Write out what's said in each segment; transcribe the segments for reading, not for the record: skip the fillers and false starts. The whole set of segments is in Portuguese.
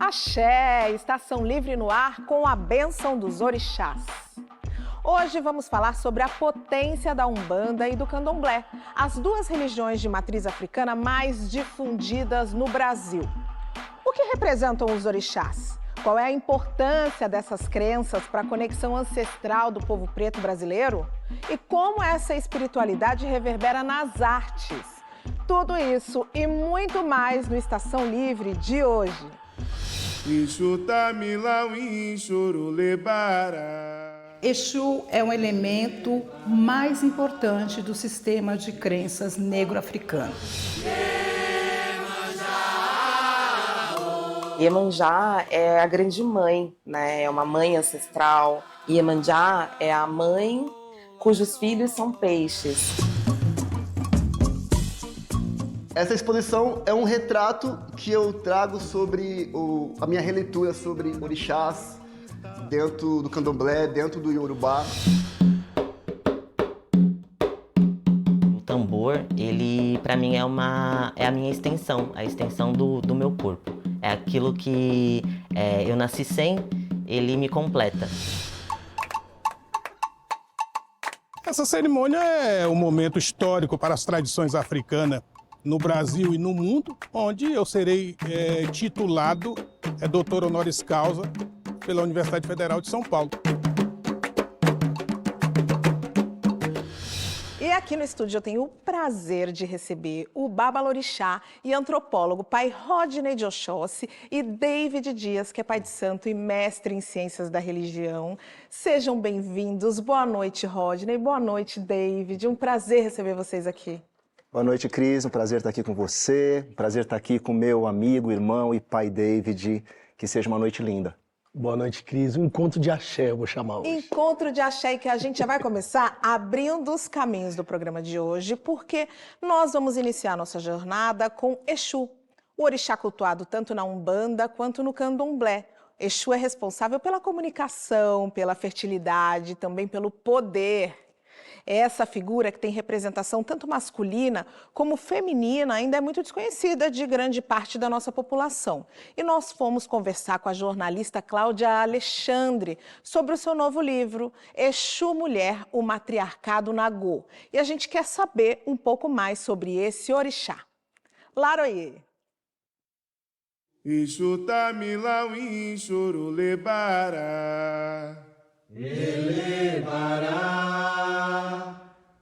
Axé, Estação Livre no ar com a bênção dos orixás. Hoje vamos falar sobre a potência da Umbanda e do Candomblé, as duas religiões de matriz africana mais difundidas no Brasil. O que representam os orixás? Qual é a importância dessas crenças para a conexão ancestral do povo preto brasileiro? E como essa espiritualidade reverbera nas artes? Tudo isso e muito mais no Estação Livre de hoje. Exu é um elemento mais importante do sistema de crenças negro-africano. Iemanjá é a grande mãe, né? É uma mãe ancestral. Iemanjá é a mãe cujos filhos são peixes. Essa exposição é um retrato que eu trago sobre a minha releitura sobre orixás dentro do candomblé, dentro do iorubá. O tambor, ele para mim é a minha extensão, a extensão do meu corpo. É aquilo que eu nasci sem, ele me completa. Essa cerimônia é um momento histórico para as tradições africanas no Brasil e no mundo, onde eu serei titulado doutor honoris causa pela Universidade Federal de São Paulo. E aqui no estúdio eu tenho o prazer de receber o babalorixá e antropólogo pai Rodney de Oxóssi e David Dias, que é pai de santo e mestre em ciências da religião. Sejam bem-vindos. Boa noite, Rodney. Boa noite, David. Um prazer receber vocês aqui. Boa noite, Cris. Um prazer estar aqui com você. Um prazer estar aqui com meu amigo, irmão e pai David. Que seja uma noite linda. Boa noite, Cris. Um encontro de axé, eu vou chamar hoje. Encontro de axé, e que a gente já vai começar abrindo os caminhos do programa de hoje, porque nós vamos iniciar nossa jornada com Exu, o orixá cultuado tanto na Umbanda quanto no Candomblé. Exu é responsável pela comunicação, pela fertilidade, também pelo poder. Essa figura, que tem representação tanto masculina como feminina, ainda é muito desconhecida de grande parte da nossa população. E nós fomos conversar com a jornalista Cláudia Alexandre sobre o seu novo livro, Exu Mulher, o Matriarcado Nagô. E a gente quer saber um pouco mais sobre esse orixá. Laroie. Exu tamilau inchoro lebara. Elebará,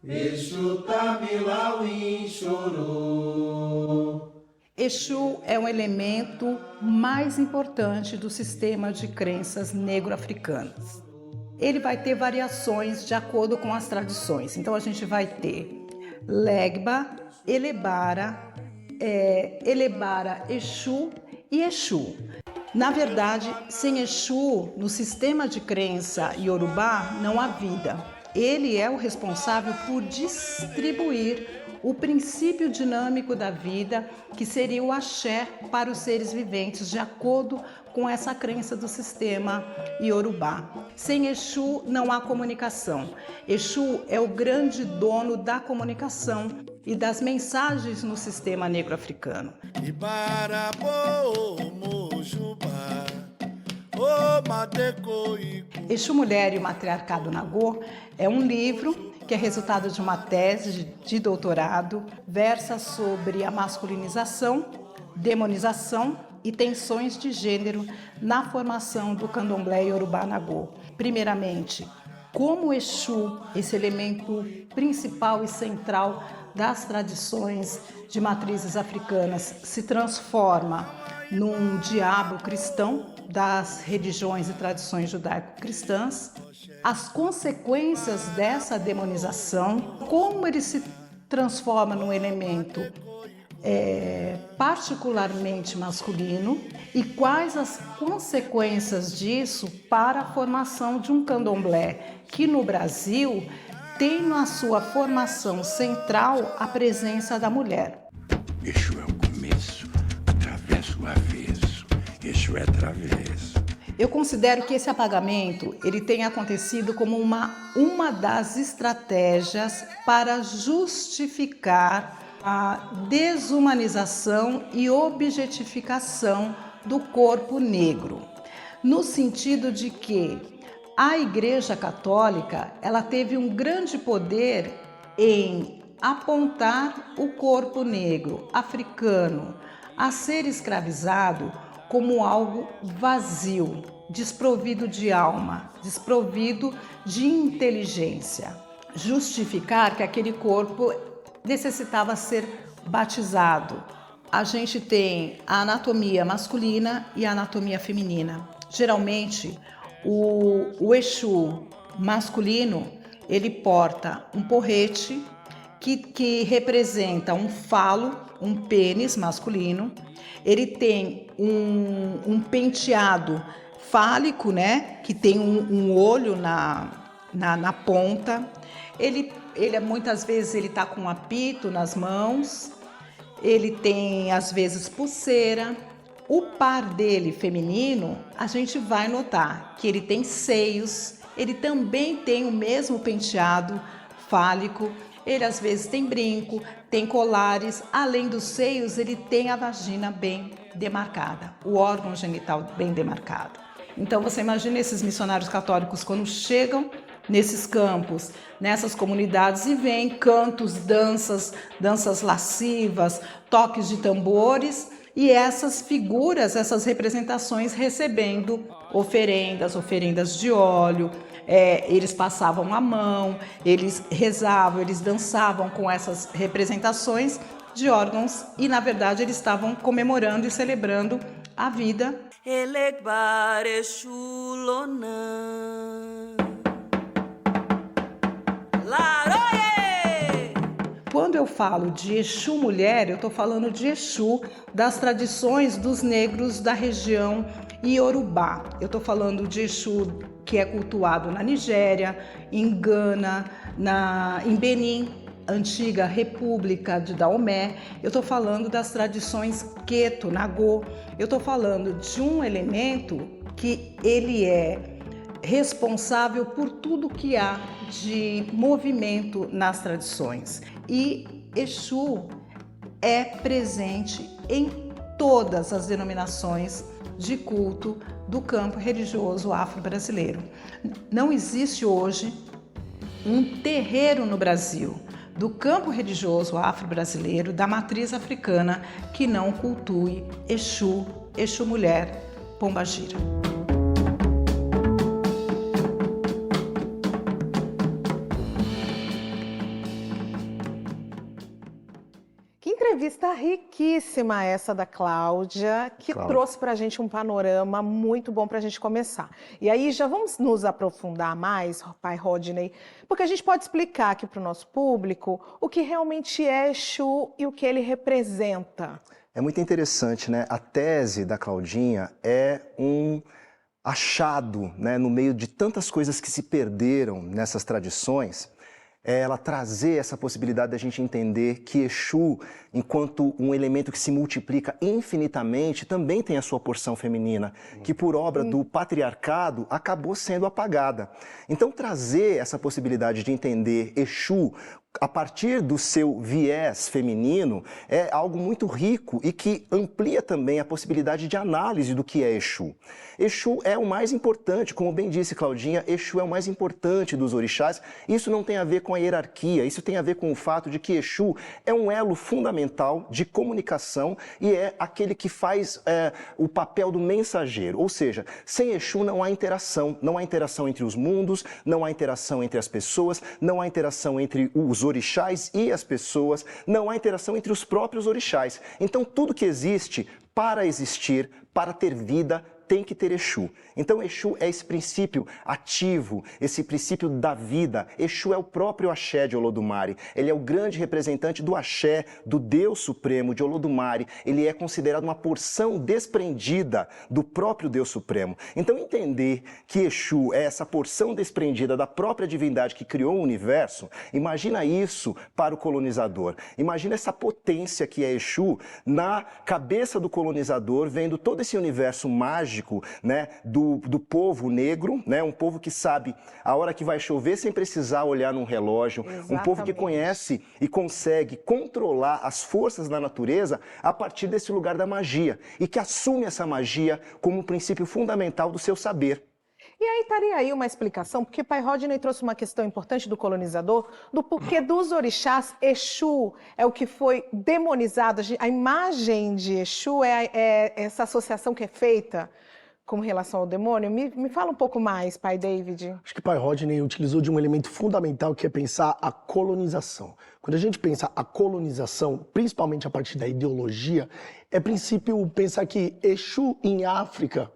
Exu tamilau inchoro. Exu é um elemento mais importante do sistema de crenças negro-africanas. Ele vai ter variações de acordo com as tradições. Então a gente vai ter Legba, Elebara, Elebara Exu e Exu. Na verdade, sem Exu, no sistema de crença iorubá, não há vida. Ele é o responsável por distribuir o princípio dinâmico da vida, que seria o axé para os seres viventes, de acordo com essa crença do sistema iorubá. Sem Exu, não há comunicação. Exu é o grande dono da comunicação e das mensagens no sistema negro-africano. Exu Mulher e o Matriarcado Nagô é um livro que é resultado de uma tese de doutorado, versa sobre a masculinização, demonização e tensões de gênero na formação do candomblé iorubá nagô. Primeiramente, como Exu, esse elemento principal e central das tradições de matrizes africanas, se transforma num diabo cristão das religiões e tradições judaico-cristãs, as consequências dessa demonização, como ele se transforma num elemento particularmente masculino e quais as consequências disso para a formação de um candomblé que no Brasil tem na sua formação central a presença da mulher. Exu é o começo, atravessa o avesso, Exu é travesso. Eu considero que esse apagamento ele tem acontecido como uma das estratégias para justificar a desumanização e objetificação do corpo negro, no sentido de que a Igreja Católica ela teve um grande poder em apontar o corpo negro africano a ser escravizado como algo vazio, desprovido de alma, desprovido de inteligência. Justificar que aquele corpo necessitava ser batizado. A gente tem a anatomia masculina e a anatomia feminina. Geralmente, o Exu masculino, ele porta um porrete que representa um falo, um pênis masculino. Ele tem um penteado fálico, né? Que tem um olho na ponta. Ele muitas vezes ele tá com um apito nas mãos. Ele tem às vezes pulseira. O par dele feminino, a gente vai notar que ele tem seios. Ele também tem o mesmo penteado fálico. Ele às vezes tem brinco, tem colares, além dos seios, ele tem a vagina bem demarcada, o órgão genital bem demarcado. Então você imagina esses missionários católicos quando chegam nesses campos, nessas comunidades e veem cantos, danças lascivas, toques de tambores e essas figuras, essas representações recebendo oferendas de óleo. Eles passavam a mão, eles rezavam, eles dançavam com essas representações de órgãos e, na verdade, eles estavam comemorando e celebrando a vida. Quando eu falo de Exu mulher, eu estou falando de Exu das tradições dos negros da região Iorubá. Eu estou falando de Exu que é cultuado na Nigéria, em Gana, em Benin, antiga República de Daomé. Eu estou falando das tradições Queto, Nagô. Eu estou falando de um elemento que ele é responsável por tudo que há de movimento nas tradições. E Exu é presente em todas as denominações de culto do campo religioso afro-brasileiro. Não existe hoje um terreiro no Brasil do campo religioso afro-brasileiro, da matriz africana, que não cultue Exu, Exu mulher, Pombagira. Entrevista riquíssima essa da Cláudia, que trouxe para a gente um panorama muito bom para a gente começar. E aí já vamos nos aprofundar mais, pai Rodney, porque a gente pode explicar aqui para o nosso público o que realmente é Exu e o que ele representa. É muito interessante, né? A tese da Claudinha é um achado, né, no meio de tantas coisas que se perderam nessas tradições. Ela trazer essa possibilidade da gente entender que Exu, enquanto um elemento que se multiplica infinitamente, também tem a sua porção feminina, que por obra do patriarcado acabou sendo apagada. Então trazer essa possibilidade de entender Exu a partir do seu viés feminino é algo muito rico e que amplia também a possibilidade de análise do que é Exu. Exu é o mais importante, como bem disse Claudinha, Exu é o mais importante dos orixás. Isso não tem a ver com a hierarquia, isso tem a ver com o fato de que Exu é um elo fundamental de comunicação e é aquele que faz o papel do mensageiro. Ou seja, sem Exu não há interação entre os mundos, não há interação entre as pessoas, não há interação entre os orixás e as pessoas, não há interação entre os próprios orixás. Então tudo que existe, para existir, para ter vida, tem que ter Exu. Então Exu é esse princípio ativo, esse princípio da vida. Exu é o próprio axé de Olodumare. Ele é o grande representante do axé, do Deus Supremo de Olodumare. Ele é considerado uma porção desprendida do próprio Deus Supremo. Então entender que Exu é essa porção desprendida da própria divindade que criou o universo, imagina isso para o colonizador. Imagina essa potência que é Exu na cabeça do colonizador, vendo todo esse universo mágico mágico, né, do povo negro, né, um povo que sabe a hora que vai chover sem precisar olhar num relógio, um povo que conhece e consegue controlar as forças da natureza a partir desse lugar da magia e que assume essa magia como um princípio fundamental do seu saber. E aí estaria aí uma explicação, porque Pai Rodney trouxe uma questão importante do colonizador, do porquê dos orixás, Exu é o que foi demonizado, a imagem de Exu é essa associação que é feita com relação ao demônio. Me fala um pouco mais, Pai David. Acho que Pai Rodney utilizou de um elemento fundamental que é pensar a colonização. Quando a gente pensa a colonização, principalmente a partir da ideologia, é princípio pensar que Exu em África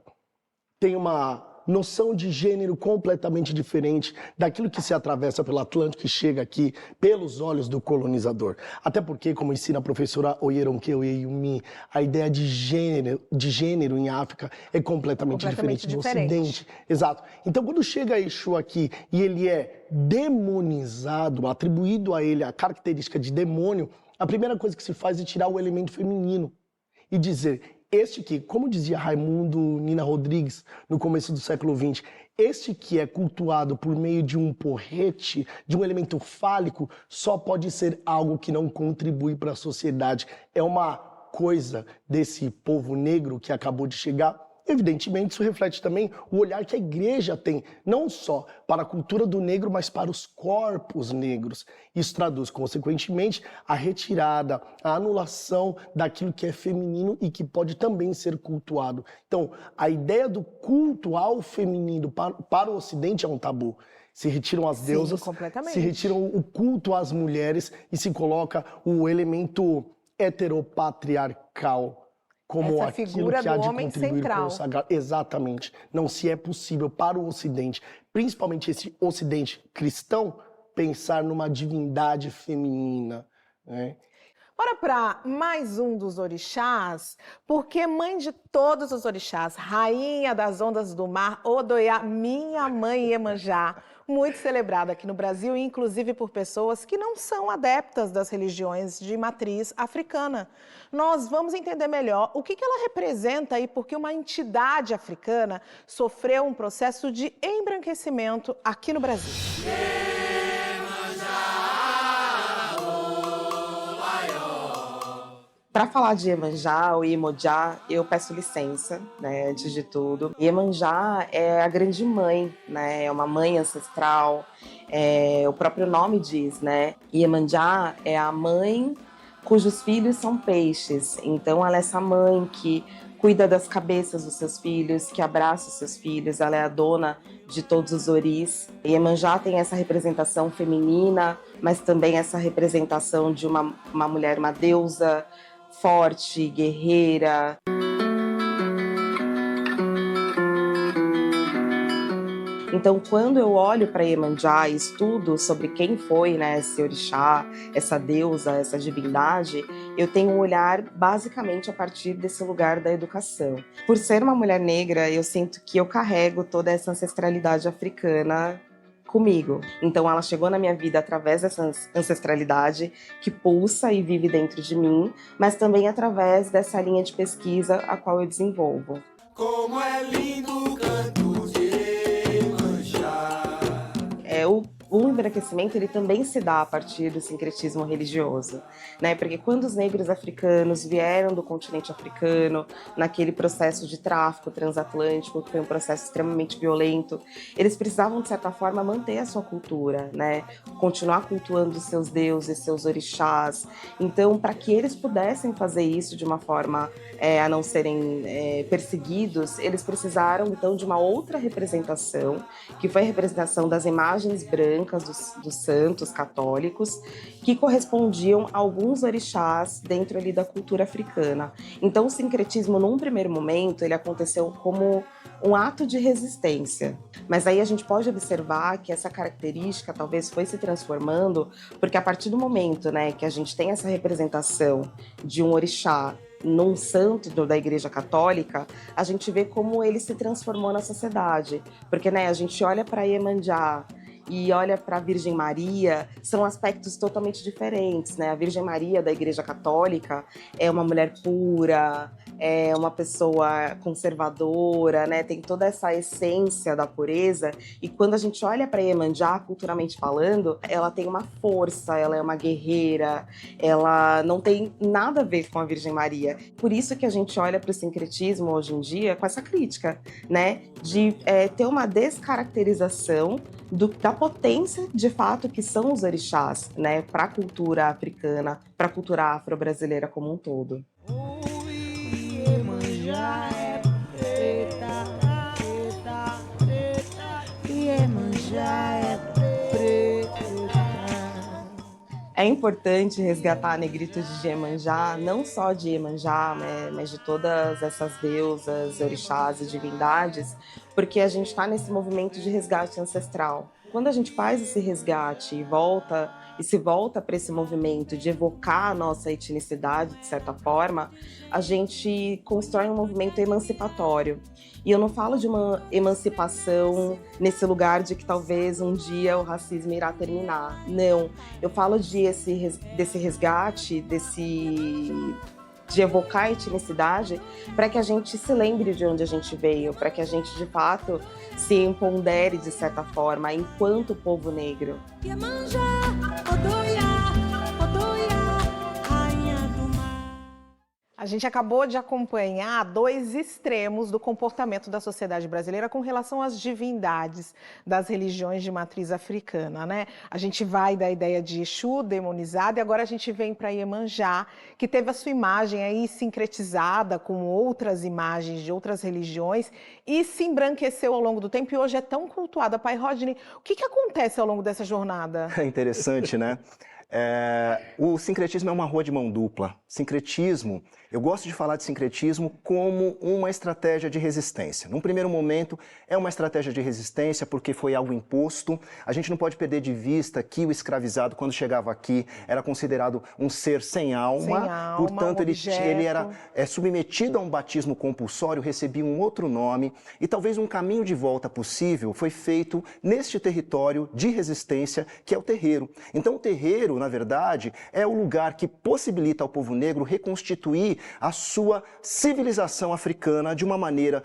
tem uma noção de gênero completamente diferente daquilo que se atravessa pelo Atlântico e chega aqui pelos olhos do colonizador. Até porque, como ensina a professora Oyeronke Oyeyumi, a ideia de gênero em África é completamente diferente do Ocidente. Exato. Então, quando chega Exu aqui e ele é demonizado, atribuído a ele a característica de demônio, a primeira coisa que se faz é tirar o elemento feminino e dizer: este que, como dizia Raimundo Nina Rodrigues no começo do século XX, este que é cultuado por meio de um porrete, de um elemento fálico, só pode ser algo que não contribui para a sociedade. É uma coisa desse povo negro que acabou de chegar. Evidentemente, isso reflete também o olhar que a igreja tem, não só para a cultura do negro, mas para os corpos negros. Isso traduz, consequentemente, a retirada, a anulação daquilo que é feminino e que pode também ser cultuado. Então, a ideia do culto ao feminino para o Ocidente é um tabu. Se retiram as deusas, se retiram o culto às mulheres e se coloca o elemento heteropatriarcal como essa aquilo figura que há do de homem contribuir central. para o sagrado. Exatamente. Não se é possível para o Ocidente, principalmente esse Ocidente cristão, pensar numa divindade feminina, né? Bora para mais um dos orixás, porque mãe de todos os orixás, rainha das ondas do mar, Odoiá, minha mãe Iemanjá, muito celebrada aqui no Brasil, inclusive por pessoas que não são adeptas das religiões de matriz africana. Nós vamos entender melhor o que ela representa e por que uma entidade africana sofreu um processo de embranquecimento aqui no Brasil. Para falar de Iemanjá ou Iemojá, eu peço licença, né, antes de tudo. Iemanjá é a grande mãe, né, é uma mãe ancestral, o próprio nome diz, né? Iemanjá é a mãe cujos filhos são peixes. Então ela é essa mãe que cuida das cabeças dos seus filhos, que abraça os seus filhos, ela é a dona de todos os oris. Iemanjá tem essa representação feminina, mas também essa representação de uma mulher, uma deusa, forte, guerreira. Então, quando eu olho para Iemanjá e estudo sobre quem foi, né, esse orixá, essa deusa, essa divindade, eu tenho um olhar basicamente a partir desse lugar da educação. Por ser uma mulher negra, eu sinto que eu carrego toda essa ancestralidade africana comigo. Então ela chegou na minha vida através dessa ancestralidade que pulsa e vive dentro de mim, mas também através dessa linha de pesquisa a qual eu desenvolvo. Como é lindo o canto de Iemanjá. O embranquecimento ele também se dá a partir do sincretismo religioso, né? Porque quando os negros africanos vieram do continente africano, naquele processo de tráfico transatlântico, que foi um processo extremamente violento, eles precisavam, de certa forma, manter a sua cultura, né? Continuar cultuando seus deuses, seus orixás. Então, para que eles pudessem fazer isso de uma forma a não serem perseguidos, eles precisaram, então, de uma outra representação, que foi a representação das imagens brancas dos santos católicos, que correspondiam a alguns orixás dentro ali da cultura africana. Então o sincretismo, num primeiro momento, ele aconteceu como um ato de resistência. Mas aí a gente pode observar que essa característica talvez foi se transformando, porque a partir do momento, né, que a gente tem essa representação de um orixá num santo da Igreja Católica, a gente vê como ele se transformou na sociedade. Porque, né, a gente olha para Iemanjá e olha para a Virgem Maria, são aspectos totalmente diferentes, né? A Virgem Maria da Igreja Católica é uma mulher pura, é uma pessoa conservadora, né? Tem toda essa essência da pureza. E quando a gente olha para Iemanjá, culturalmente falando, ela tem uma força, ela é uma guerreira, ela não tem nada a ver com a Virgem Maria. Por isso que a gente olha para o sincretismo hoje em dia com essa crítica, né? De ter uma descaracterização da potência, de fato, que são os orixás, né? Para a cultura africana, para a cultura afro-brasileira como um todo. Iemanjá é preta, preta, preta. Iemanjá é preta. É importante resgatar a negritude de Iemanjá, não só de Iemanjá, né, mas de todas essas deusas, orixás e divindades, porque a gente está nesse movimento de resgate ancestral. Quando a gente faz esse resgate e se volta para esse movimento de evocar a nossa etnicidade, de certa forma, a gente constrói um movimento emancipatório. E eu não falo de uma emancipação nesse lugar de que talvez um dia o racismo irá terminar. Não, eu falo desse resgate, de evocar a etnicidade, para que a gente se lembre de onde a gente veio, para que a gente, de fato, se empodere, de certa forma, enquanto povo negro. Iemanjá, Odoiá, Odoiá, rainha do mar. A gente acabou de acompanhar dois extremos do comportamento da sociedade brasileira com relação às divindades das religiões de matriz africana, né? A gente vai da ideia de Exu demonizada e agora a gente vem para Iemanjá, que teve a sua imagem aí sincretizada com outras imagens de outras religiões e se embranqueceu ao longo do tempo e hoje é tão cultuada. Pai Rodney, o que acontece ao longo dessa jornada? É interessante, né? O sincretismo é uma rua de mão dupla. Sincretismo, eu gosto de falar de sincretismo como uma estratégia de resistência. Num primeiro momento, é uma estratégia de resistência porque foi algo imposto. A gente não pode perder de vista que o escravizado, quando chegava aqui, era considerado um ser sem alma. Portanto, ele era submetido a um batismo compulsório, recebia um outro nome. E talvez um caminho de volta possível foi feito neste território de resistência, que é o terreiro. Então, o terreiro, na verdade, é o lugar que possibilita ao povo negro reconstituir a sua civilização africana de uma maneira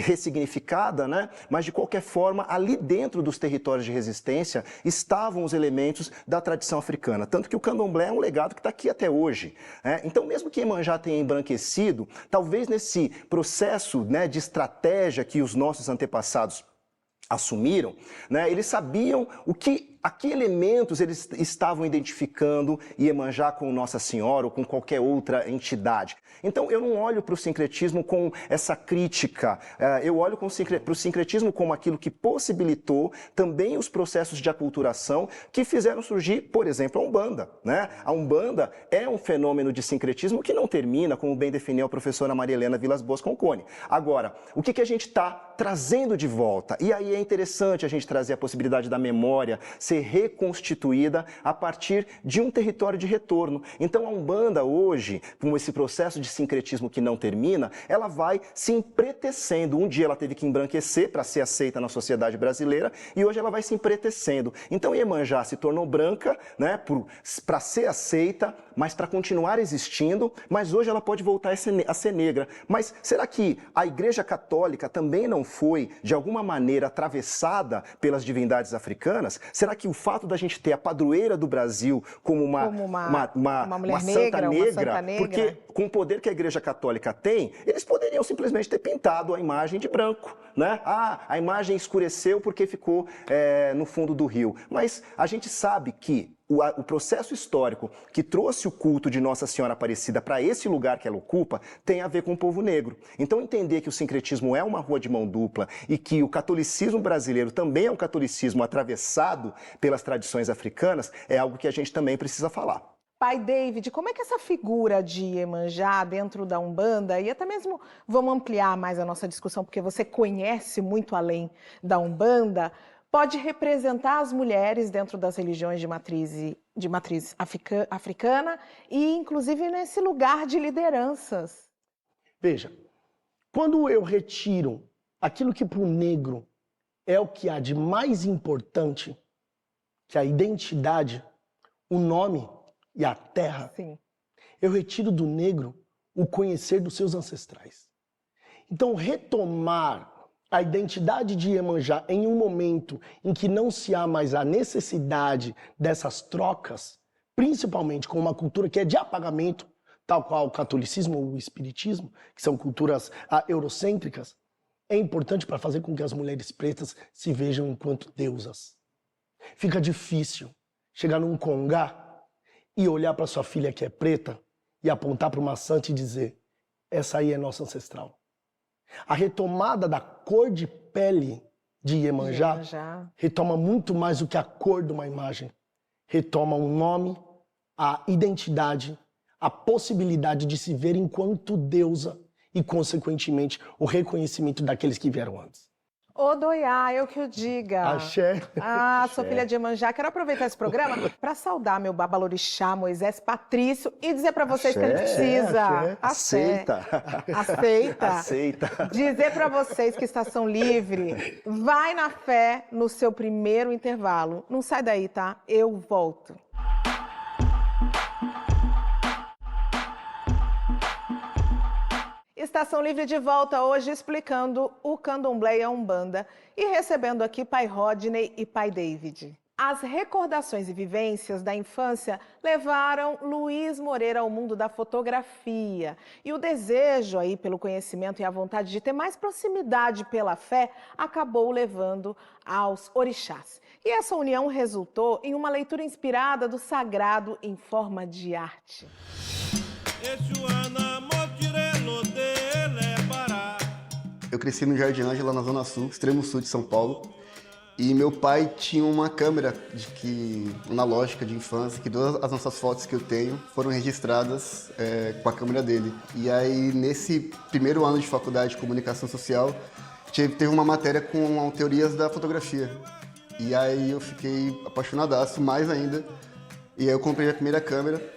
ressignificada, né? Mas de qualquer forma, ali dentro dos territórios de resistência estavam os elementos da tradição africana. Tanto que o candomblé é um legado que está aqui até hoje, né? Então, mesmo que Iemanjá tenha embranquecido, talvez nesse processo, né, de estratégia que os nossos antepassados assumiram, né, eles sabiam a que elementos eles estavam identificando Iemanjá com Nossa Senhora ou com qualquer outra entidade. Então, eu não olho para o sincretismo com essa crítica, eu olho para o sincretismo como aquilo que possibilitou também os processos de aculturação que fizeram surgir, por exemplo, a Umbanda, né? A Umbanda é um fenômeno de sincretismo que não termina, como bem definiu a professora Maria Helena Vilas Boas Concone. Agora, o que a gente está trazendo de volta? E aí é interessante a gente trazer a possibilidade da memória ser reconstituída a partir de um território de retorno. Então a Umbanda hoje, com esse processo de sincretismo que não termina, ela vai se empretecendo. Um dia ela teve que embranquecer para ser aceita na sociedade brasileira e hoje ela vai se empretecendo. Então Iemanjá se tornou branca, né, para ser aceita, mas para continuar existindo, mas hoje ela pode voltar a ser negra. Mas será que a Igreja Católica também não foi, de alguma maneira, atravessada pelas divindades africanas? Será que o fato da gente ter a padroeira do Brasil como uma mulher santa negra, uma santa negra, porque com o poder que a Igreja Católica tem, eles poderiam simplesmente ter pintado a imagem de branco, né? Ah, a imagem escureceu porque ficou no fundo do rio. Mas a gente sabe que o processo histórico que trouxe o culto de Nossa Senhora Aparecida para esse lugar que ela ocupa tem a ver com o povo negro. Então entender que o sincretismo é uma rua de mão dupla e que o catolicismo brasileiro também é um catolicismo atravessado pelas tradições africanas é algo que a gente também precisa falar. Pai David, como é que essa figura de Iemanjá dentro da Umbanda, e até mesmo vamos ampliar mais a nossa discussão, porque você conhece muito além da Umbanda, pode representar as mulheres dentro das religiões de matriz africana e, inclusive, nesse lugar de lideranças? Veja, quando eu retiro aquilo que para o negro é o que há de mais importante, que é a identidade, o nome e a terra, Sim. eu retiro do negro o conhecer dos seus ancestrais. Então, retomar a identidade de Iemanjá em um momento em que não se há mais a necessidade dessas trocas, principalmente com uma cultura que é de apagamento, tal qual o catolicismo ou o espiritismo, que são culturas eurocêntricas, é importante para fazer com que as mulheres pretas se vejam enquanto deusas. Fica difícil chegar num congá e olhar para sua filha que é preta e apontar para uma santa e dizer: essa aí é nossa ancestral. A retomada da cor de pele de Iemanjá retoma muito mais do que a cor de uma imagem. Retoma um nome, a identidade, a possibilidade de se ver enquanto deusa e, consequentemente, o reconhecimento daqueles que vieram antes. Odoiá, eu que o diga. Axé. Sou filha de Iemanjá. Quero aproveitar esse programa para saudar meu babalorixá, Moisés Patrício, e dizer para vocês que ele precisa. Aceita. Aceita. Dizer para vocês que Estação Livre vai na fé no seu primeiro intervalo. Não sai daí, tá? Eu volto. Estação Livre de volta hoje explicando o candomblé e a umbanda e recebendo aqui pai Rodney e pai David. As recordações e vivências da infância levaram Luiz Moreira ao mundo da fotografia. E o desejo aí pelo conhecimento e a vontade de ter mais proximidade pela fé acabou levando aos orixás. E essa união resultou em uma leitura inspirada do sagrado em forma de arte. Eu cresci no Jardim Ângela, na Zona Sul, extremo sul de São Paulo. E meu pai tinha uma câmera analógica de infância, que todas as nossas fotos que eu tenho foram registradas com a câmera dele. E aí, nesse primeiro ano de faculdade de comunicação social, teve uma matéria com teorias da fotografia. E aí eu fiquei apaixonadaço, mais ainda. E aí eu comprei a primeira câmera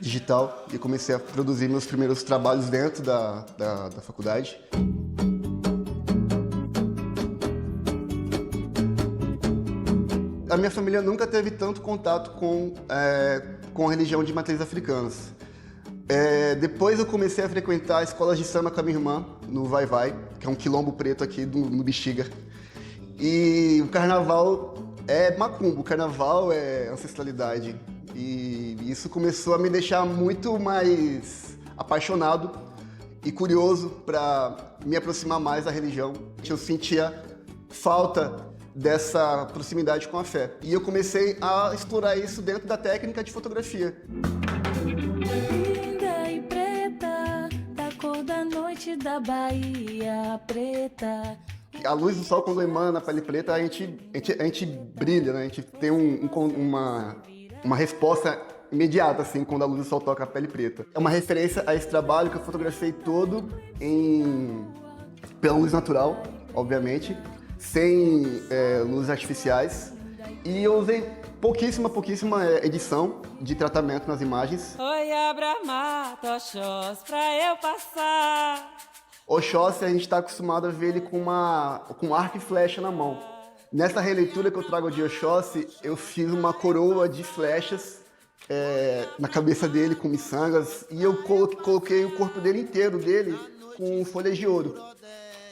digital e comecei a produzir meus primeiros trabalhos dentro da faculdade. A minha família nunca teve tanto contato com a religião de matrizes africanas. Depois eu comecei a frequentar escolas de samba com a minha irmã, no Vai Vai, que é um quilombo preto aqui no Bexiga. E o carnaval é macumba, o carnaval é ancestralidade. E isso começou a me deixar muito mais apaixonado e curioso para me aproximar mais da religião. Eu sentia falta dessa proximidade com a fé. E eu comecei a explorar isso dentro da técnica de fotografia. Linda e preta, da cor da noite da Bahia preta. A luz do sol, quando emana na pele preta, a gente brilha, né? A gente tem uma resposta imediata, assim, quando a luz do sol toca a pele preta. É uma referência a esse trabalho que eu fotografei todo pela luz natural, obviamente, sem luzes artificiais. E eu usei pouquíssima edição de tratamento nas imagens. Oi, abra mata, Oxós, pra eu passar. Oxóssi, a gente está acostumado a ver ele com arco e flecha na mão. Nessa releitura que eu trago de Oxóssi, eu fiz uma coroa de flechas na cabeça dele, com miçangas, e eu coloquei o corpo dele inteiro com folhas de ouro.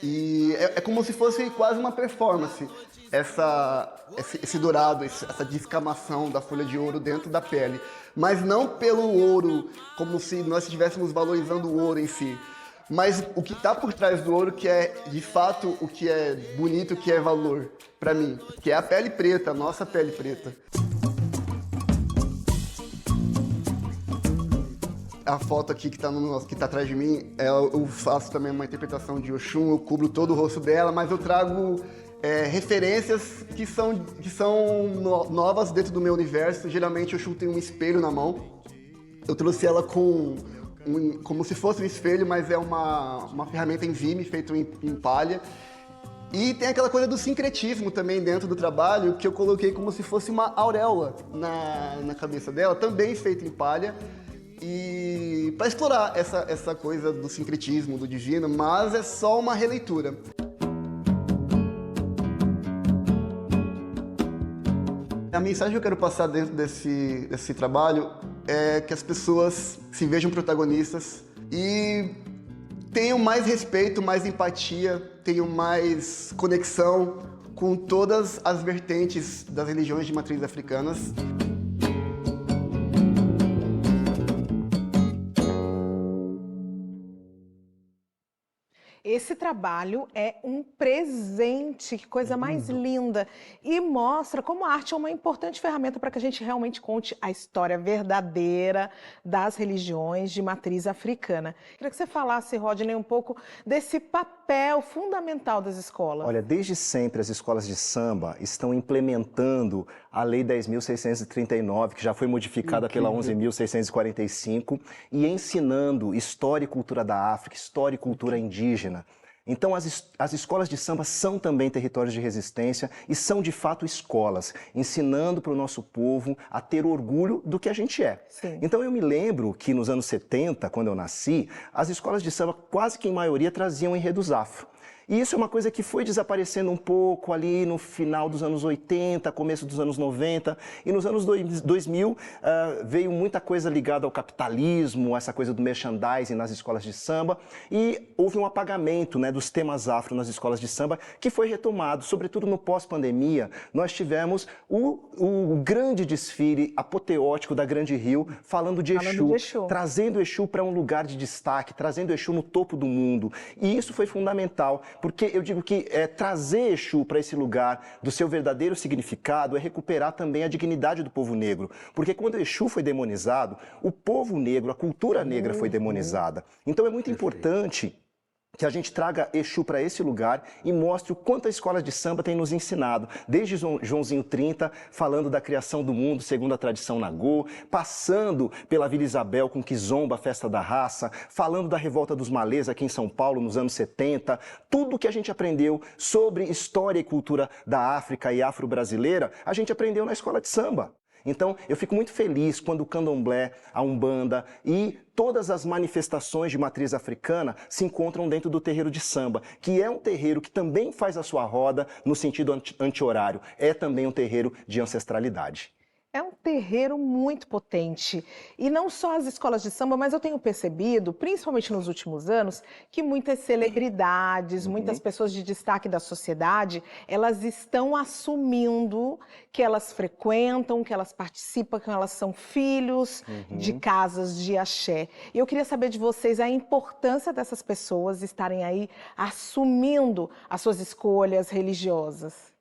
E é como se fosse quase uma performance, esse dourado, essa descamação da folha de ouro dentro da pele. Mas não pelo ouro, como se nós estivéssemos valorizando o ouro em si, mas o que está por trás do ouro, que é de fato o que é bonito, o que é valor para mim, que é a pele preta, a nossa pele preta. A foto aqui que tá atrás de mim, eu faço também uma interpretação de Oxum, eu cubro todo o rosto dela, mas eu trago referências que são novas dentro do meu universo. Geralmente Oxum tem um espelho na mão. Eu trouxe ela como se fosse um espelho, mas é uma ferramenta em vime, feita em palha. E tem aquela coisa do sincretismo também dentro do trabalho, que eu coloquei como se fosse uma auréola na cabeça dela, também feita em palha. E para explorar essa coisa do sincretismo, do divino, mas é só uma releitura. A mensagem que eu quero passar dentro desse trabalho é que as pessoas se vejam protagonistas e tenho mais respeito, mais empatia, tenho mais conexão com todas as vertentes das religiões de matriz africanas. Esse trabalho é um presente, que coisa mais linda! E mostra como a arte é uma importante ferramenta para que a gente realmente conte a história verdadeira das religiões de matriz africana. Queria que você falasse, Rodney, um pouco desse papel fundamental das escolas. Olha, desde sempre as escolas de samba estão implementando a Lei 10.639, que já foi modificada pela 11.645, e ensinando história e cultura da África, história e cultura indígena. Então, as escolas de samba são também territórios de resistência e são, de fato, escolas, ensinando para o nosso povo a ter orgulho do que a gente é. Sim. Então, eu me lembro que nos anos 70, quando eu nasci, as escolas de samba, quase que em maioria, traziam enredos afro. E isso é uma coisa que foi desaparecendo um pouco ali no final dos anos 80, começo dos anos 90. E nos anos 2000 veio muita coisa ligada ao capitalismo, essa coisa do merchandising nas escolas de samba. E houve um apagamento, né, dos temas afro nas escolas de samba, que foi retomado. Sobretudo no pós-pandemia, nós tivemos o grande desfile apoteótico da Grande Rio, falando de Exu, trazendo Exu para um lugar de destaque, trazendo Exu no topo do mundo. E isso foi fundamental. Porque eu digo que trazer Exu para esse lugar do seu verdadeiro significado é recuperar também a dignidade do povo negro. Porque quando Exu foi demonizado, o povo negro, a cultura negra foi demonizada. Então é muito importante que a gente traga Exu para esse lugar e mostre o quanto a escola de samba tem nos ensinado. Desde Joãozinho 30, falando da criação do mundo segundo a tradição Nagô, passando pela Vila Isabel com Kizomba, a festa da raça, falando da revolta dos malês aqui em São Paulo nos anos 70. Tudo que a gente aprendeu sobre história e cultura da África e afro-brasileira, a gente aprendeu na escola de samba. Então, eu fico muito feliz quando o candomblé, a umbanda e todas as manifestações de matriz africana se encontram dentro do terreiro de samba, que é um terreiro que também faz a sua roda no sentido anti-horário, é também um terreiro de ancestralidade. É um terreiro muito potente. E não só as escolas de samba, mas eu tenho percebido, principalmente nos últimos anos, que muitas celebridades, muitas pessoas de destaque da sociedade, elas estão assumindo que elas frequentam, que elas participam, que elas são filhos de casas de axé. E eu queria saber de vocês a importância dessas pessoas estarem aí assumindo as suas escolhas religiosas.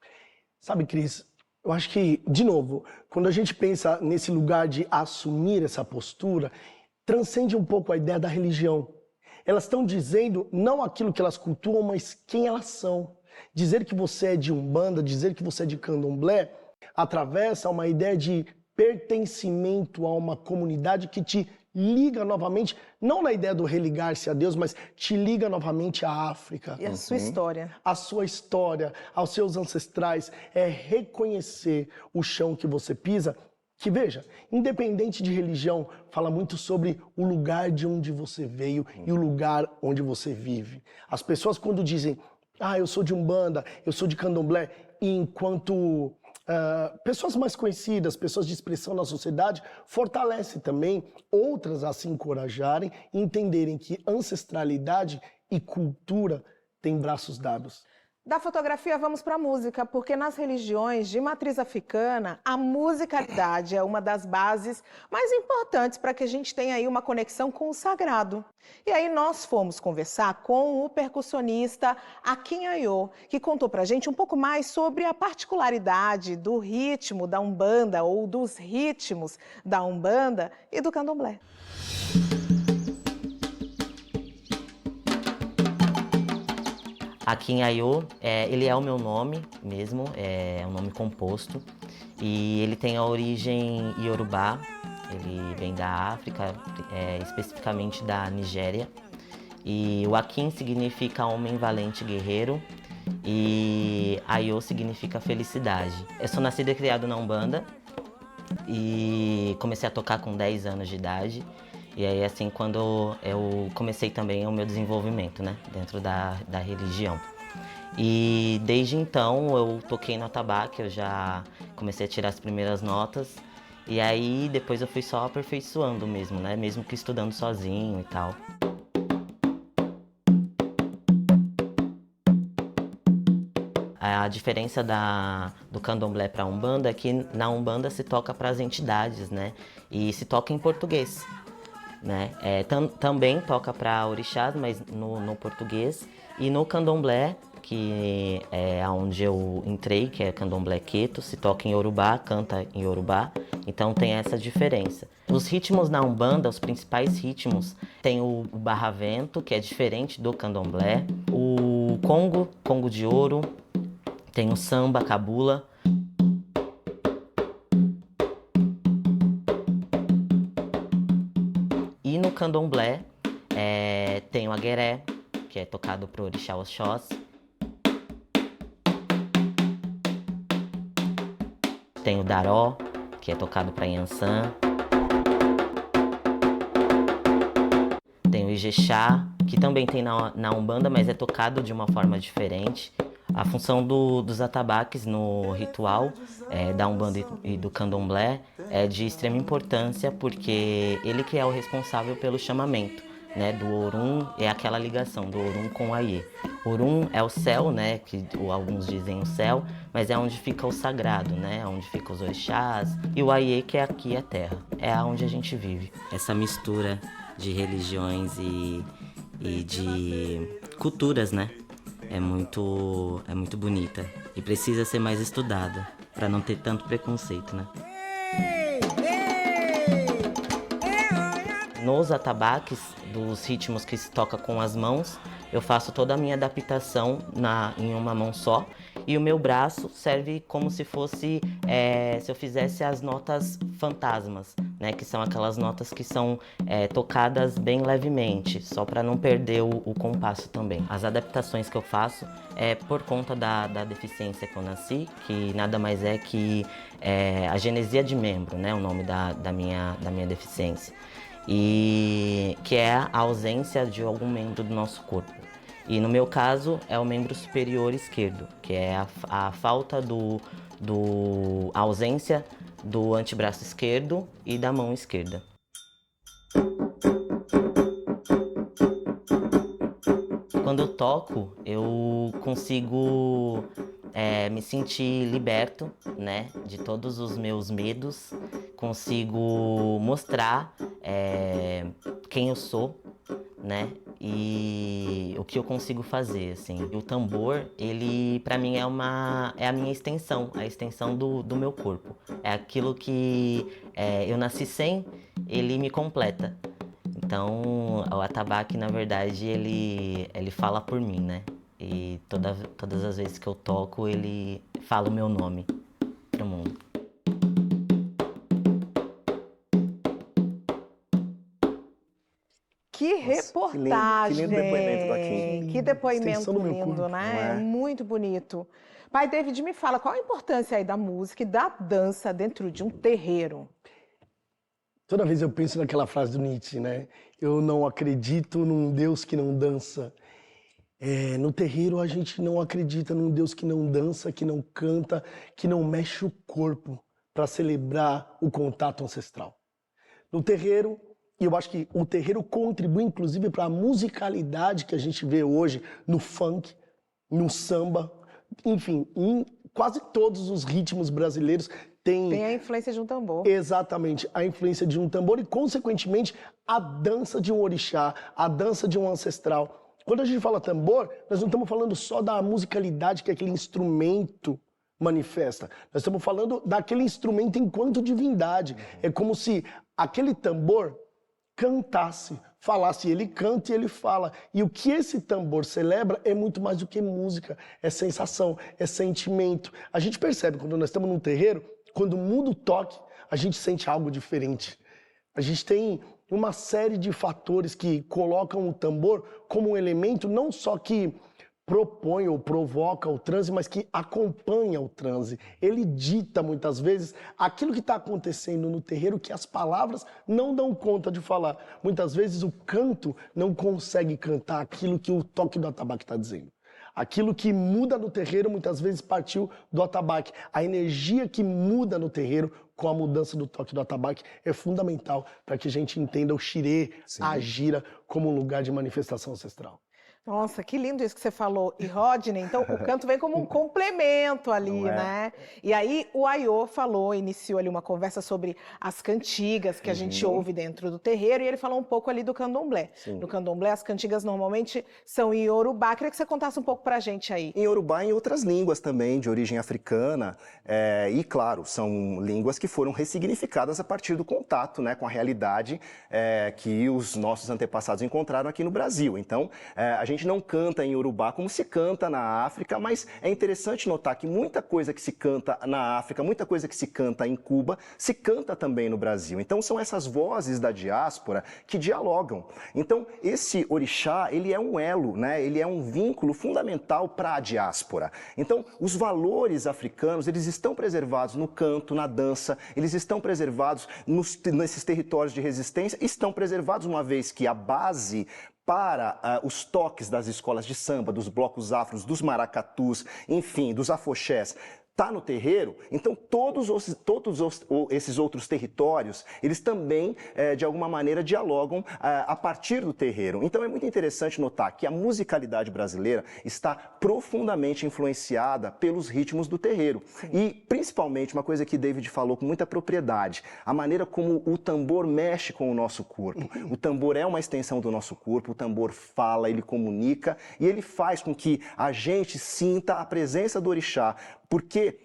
Sabe, Cris, eu acho que, de novo, quando a gente pensa nesse lugar de assumir essa postura, transcende um pouco a ideia da religião. Elas estão dizendo não aquilo que elas cultuam, mas quem elas são. Dizer que você é de Umbanda, dizer que você é de Candomblé, atravessa uma ideia de pertencimento a uma comunidade que te liga novamente, não na ideia do religar-se a Deus, mas te liga novamente à África. E a sua história. A sua história, aos seus ancestrais, é reconhecer o chão que você pisa, que veja, independente de religião, fala muito sobre o lugar de onde você veio e o lugar onde você vive. As pessoas quando dizem, eu sou de Umbanda, eu sou de Candomblé, e enquanto pessoas mais conhecidas, pessoas de expressão na sociedade, fortalece também outras a se encorajarem e entenderem que ancestralidade e cultura têm braços dados. Da fotografia, vamos para a música, porque nas religiões de matriz africana, a musicalidade é uma das bases mais importantes para que a gente tenha aí uma conexão com o sagrado. E aí nós fomos conversar com o percussionista Akin Ayô, que contou para a gente um pouco mais sobre a particularidade do ritmo da Umbanda, ou dos ritmos da Umbanda e do Candomblé. Akin Ayô, ele é o meu nome mesmo, é um nome composto. E ele tem a origem iorubá, ele vem da África, especificamente da Nigéria. E o Akin significa homem valente guerreiro e Ayô significa felicidade. Eu sou nascido e criado na Umbanda e comecei a tocar com 10 anos de idade. E aí, assim, quando eu comecei também o meu desenvolvimento, né, dentro da religião. E desde então eu toquei no atabaque, eu já comecei a tirar as primeiras notas. E aí depois eu fui só aperfeiçoando mesmo, né, mesmo que estudando sozinho e tal. A diferença do candomblé para a Umbanda é que na Umbanda se toca para as entidades, né? E se toca em português, né? Também toca para orixás, mas no português. E no candomblé, que é onde eu entrei, que é candomblé queto, se toca em Yorubá, canta em Yorubá. Então tem essa diferença. Os ritmos na Umbanda, os principais ritmos, tem o barravento, que é diferente do candomblé, o congo de ouro, tem o samba, cabula. E no candomblé tem o agueré, que é tocado pro orixá Oxóssi. Tem o daró, que é tocado para Yansan. Tem o Ijexá, que também tem na Umbanda, mas é tocado de uma forma diferente. A função dos atabaques no ritual da Umbanda e do Candomblé é de extrema importância, porque ele que é o responsável pelo chamamento, né, do Orum, é aquela ligação do Orum com o Ayê. Orum é o céu, né, que alguns dizem o céu, mas é onde fica o sagrado, né, onde ficam os orixás, e o Ayê, que é aqui a terra, é onde a gente vive. Essa mistura de religiões e de culturas, né, é muito bonita e precisa ser mais estudada para não ter tanto preconceito, né? Nos atabaques, dos ritmos que se toca com as mãos, eu faço toda a minha adaptação em uma mão só, e o meu braço serve como se fosse, se eu fizesse as notas fantasmas, né, que são aquelas notas que são tocadas bem levemente, só para não perder o compasso também. As adaptações que eu faço é por conta da deficiência que eu nasci, que nada mais é que a genesia de membro, né, o nome da minha deficiência. E que é a ausência de algum membro do nosso corpo. E no meu caso é o membro superior esquerdo, que é a falta a ausência do antebraço esquerdo e da mão esquerda. Quando eu toco, eu consigo me sentir liberto, né, de todos os meus medos, consigo mostrar quem eu sou, né, e o que eu consigo fazer, assim. O tambor, ele, pra mim, é a minha extensão, a extensão do meu corpo. É aquilo que eu nasci sem, ele me completa. Então, o atabaque, na verdade, ele fala por mim, né? E todas as vezes que eu toco, ele fala o meu nome pro mundo. Que reportagem! Que lindo depoimento da Kim. Que depoimento Extensão do meu lindo, corpo, né? não é? Muito bonito. Pai David, me fala, qual a importância aí da música e da dança dentro de um terreiro? Toda vez eu penso naquela frase do Nietzsche, né? Eu não acredito num Deus que não dança. No terreiro a gente não acredita num Deus que não dança, que não canta, que não mexe o corpo para celebrar o contato ancestral. No terreiro, e eu acho que o terreiro contribui inclusive para a musicalidade que a gente vê hoje no funk, no samba, enfim, em quase todos os ritmos brasileiros tem a influência de um tambor. Exatamente, a influência de um tambor e, consequentemente, a dança de um orixá, a dança de um ancestral. Quando a gente fala tambor, nós não estamos falando só da musicalidade que aquele instrumento manifesta. Nós estamos falando daquele instrumento enquanto divindade. É como se aquele tambor cantasse, falasse. Ele canta e ele fala. E o que esse tambor celebra é muito mais do que música. É sensação, é sentimento. A gente percebe quando nós estamos num terreiro, quando muda o toque, a gente sente algo diferente. A gente tem uma série de fatores que colocam o tambor como um elemento não só que propõe ou provoca o transe, mas que acompanha o transe. Ele dita, muitas vezes, aquilo que está acontecendo no terreiro que as palavras não dão conta de falar. Muitas vezes o canto não consegue cantar aquilo que o toque do atabaque está dizendo. Aquilo que muda no terreiro, muitas vezes, partiu do atabaque. A energia que muda no terreiro com a mudança do toque do atabaque é fundamental para que a gente entenda o xirê, a gira, como um lugar de manifestação ancestral. Nossa, que lindo isso que você falou. E Rodney, então o canto vem como um complemento ali, Não é? né? E aí o Aiô falou, iniciou ali uma conversa sobre as cantigas que a gente ouve dentro do terreiro, e ele falou um pouco ali do candomblé. Sim. No candomblé, as cantigas normalmente são em Iorubá. Queria que você contasse um pouco pra gente aí. Em Iorubá e em outras línguas também, de origem africana, e claro, são línguas que foram ressignificadas a partir do contato, né, com a realidade que os nossos antepassados encontraram aqui no Brasil. Então, a gente não canta em Iorubá como se canta na África, mas é interessante notar que muita coisa que se canta na África, muita coisa que se canta em Cuba, se canta também no Brasil. Então, são essas vozes da diáspora que dialogam. Então, esse orixá, ele é um elo, né? Ele é um vínculo fundamental para a diáspora. Então, os valores africanos, eles estão preservados no canto, na dança, eles estão preservados nesses territórios de resistência, estão preservados uma vez que a base para os toques das escolas de samba, dos blocos afros, dos maracatus, enfim, dos afoxés, está no terreiro. Então todos esses outros territórios, eles também, de alguma maneira, dialogam a partir do terreiro. Então é muito interessante notar que a musicalidade brasileira está profundamente influenciada pelos ritmos do terreiro. Sim. E, principalmente, uma coisa que David falou com muita propriedade, a maneira como o tambor mexe com o nosso corpo. O tambor é uma extensão do nosso corpo, o tambor fala, ele comunica, e ele faz com que a gente sinta a presença do orixá, porque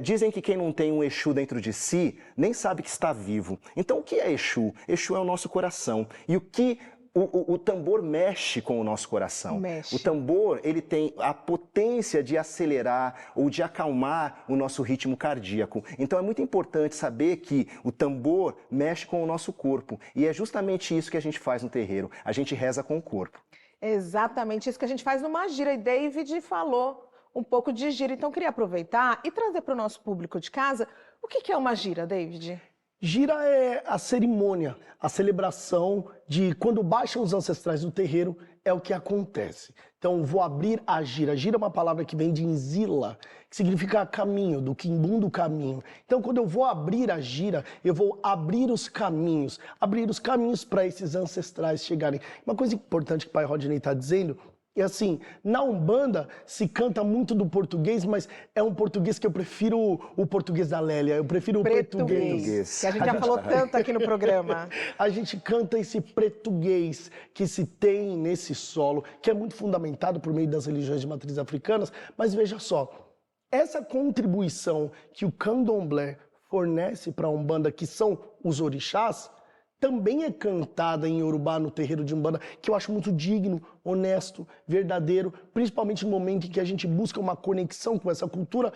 dizem que quem não tem um Exu dentro de si, nem sabe que está vivo. Então, o que é Exu? Exu é o nosso coração. E o que o tambor mexe com o nosso coração. Mexe. O tambor, ele tem a potência de acelerar ou de acalmar o nosso ritmo cardíaco. Então, é muito importante saber que o tambor mexe com o nosso corpo. E é justamente isso que a gente faz no terreiro. A gente reza com o corpo. Exatamente isso que a gente faz numa gira. E David falou um pouco de gira. Então, eu queria aproveitar e trazer para o nosso público de casa o que é uma gira, David? Gira é a cerimônia, a celebração de quando baixam os ancestrais do terreiro, é o que acontece. Então, vou abrir a gira. Gira é uma palavra que vem de Nzila, que significa caminho, do Quimbum caminho. Então, quando eu vou abrir a gira, eu vou abrir os caminhos para esses ancestrais chegarem. Uma coisa importante que o pai Rodney está dizendo, e assim, na Umbanda se canta muito do português, mas é um português que eu prefiro o português da Lélia, eu prefiro o português. Que a gente já falou tanto aqui no programa. A gente canta esse português que se tem nesse solo, que é muito fundamentado por meio das religiões de matriz africanas, mas veja só, essa contribuição que o candomblé fornece para a Umbanda, que são os orixás, também é cantada em Iorubá, no terreiro de Umbanda, que eu acho muito digno, honesto, verdadeiro, principalmente no momento em que a gente busca uma conexão com essa cultura